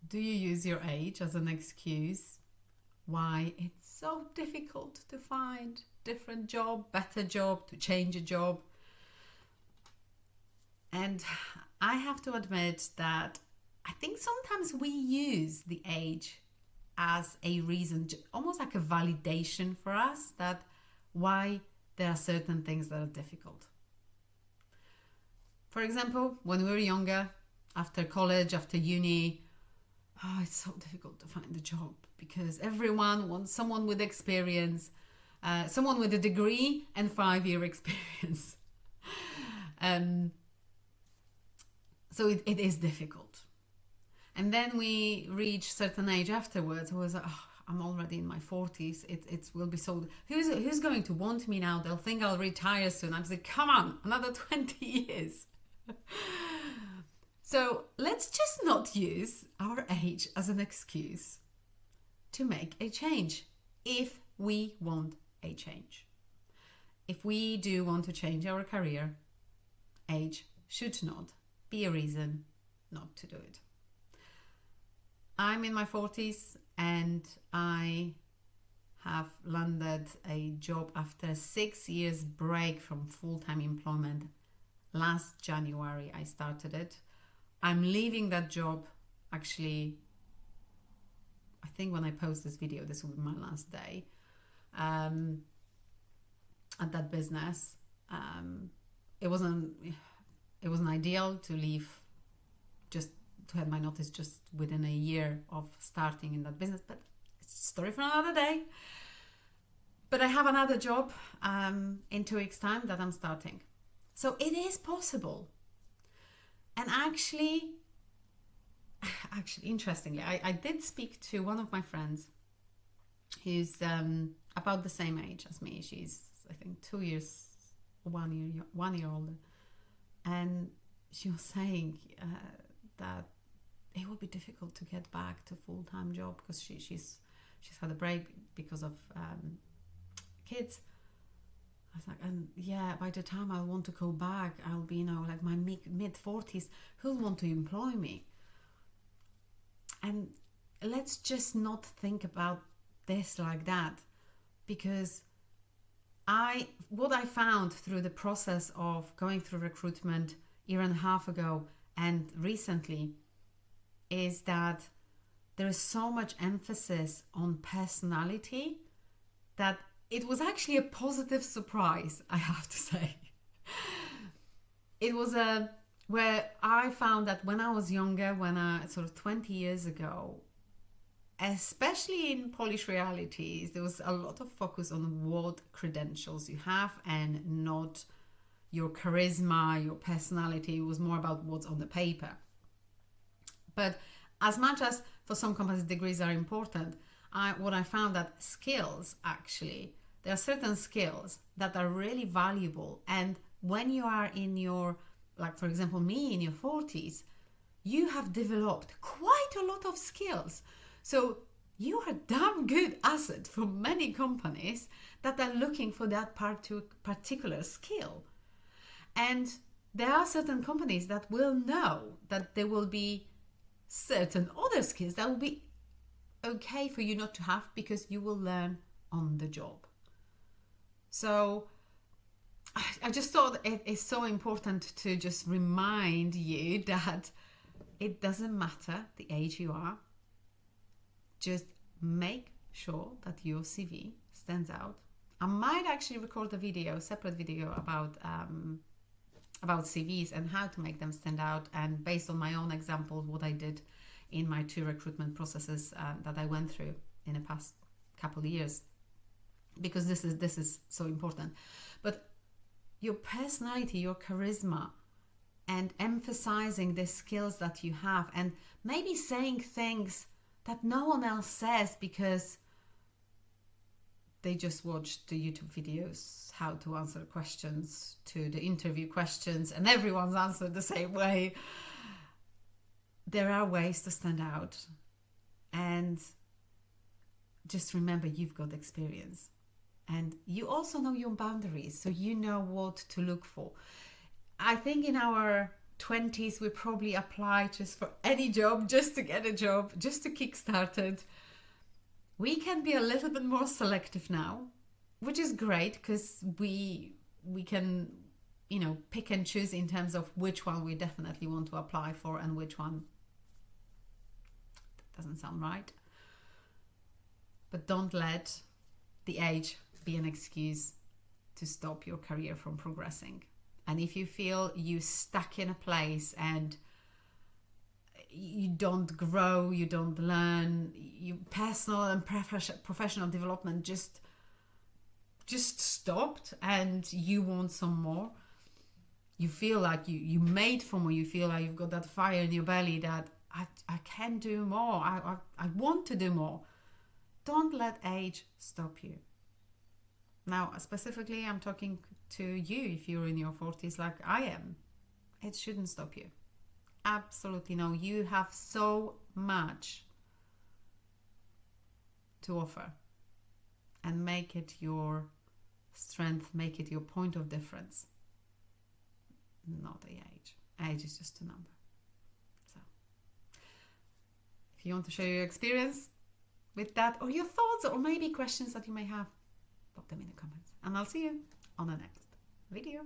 Do you use your age as an excuse why it's so difficult to find different job, better job, to change a job? And I have to admit that I think sometimes we use the age as a reason, almost like a validation for us, that why there are certain things that are difficult. For example, when we were younger, after college, after uni, oh, it's so difficult to find a job because everyone wants someone with experience, someone with a degree and 5-year experience. So it is difficult. And then we reach certain age afterwards. I was like, oh, I'm already in my 40s. It will be so... Who's going to want me now? They'll think I'll retire soon. I'm like, come on, another 20 years. So let's just not use our age as an excuse to make a change if we want a change. If we do want to change our career, age should not be a reason not to do it. I'm in my 40s and I have landed a job after 6 years break from full-time employment. Last January I started it. I'm leaving that job actually, I think when I post this video, this will be my last day at that business. It wasn't ideal to leave, just to have my notice just within a year of starting in that business, but it's a story for another day. But I have another job in 2 weeks' time that I'm starting. So it is possible. And actually, interestingly, I did speak to one of my friends who's about the same age as me. She's, I think, 2 years, 1 year older. And she was saying that it would be difficult to get back to full-time job because she's had a break because of kids. I was like, and yeah, by the time I want to go back, I'll be, like my mid-40s. Who'll want to employ me? And let's just not think about this like that, because what I found through the process of going through recruitment a year and a half ago and recently is that there is so much emphasis on personality that it was actually a positive surprise, I have to say. It was where I found that when I was younger, sort of 20 years ago, especially in Polish realities, there was a lot of focus on what credentials you have and not your charisma, your personality. It was more about what's on the paper. But as much as for some companies degrees are important, what I found that skills, actually, there are certain skills that are really valuable. And when you are in your, like for example, me in your 40s, you have developed quite a lot of skills. So you are a damn good asset for many companies that are looking for that particular skill. And there are certain companies that will know that there will be certain other skills that will be okay for you not to have because you will learn on the job. So I just thought it is so important to just remind you that it doesn't matter the age you are. Just make sure that your CV stands out. I might actually record a separate video about CVs and how to make them stand out, and based on my own example, what I did in my 2 recruitment processes that I went through in the past couple of years, because this is so important. But your personality, your charisma, and emphasizing the skills that you have, and maybe saying things that no one else says because they just watched the YouTube videos, how to answer questions to the interview questions, and everyone's answered the same way. There are ways to stand out, and just remember you've got experience, and you also know your boundaries, so you know what to look for. I think in our 20s, we probably apply just for any job, just to get a job, just to kick started. We can be a little bit more selective now, which is great because we can, you know, pick and choose in terms of which one we definitely want to apply for and which one doesn't sound right. But don't let the age be an excuse to stop your career from progressing. And if you feel you stuck in a place and you don't grow, you don't learn, your personal and professional development just stopped, and you want some more, you feel like you made for more, you feel like you've got that fire in your belly that I can do more, I want to do more, don't let age stop you. Now, specifically, I'm talking to you if you're in your 40s like I am. It shouldn't stop you. Absolutely no. You have so much to offer, and make it your strength, make it your point of difference, not the age. Age is just a number. So if you want to share your experience with that, or your thoughts, or maybe questions that you may have, pop them in the comments, and I'll see you on the next video.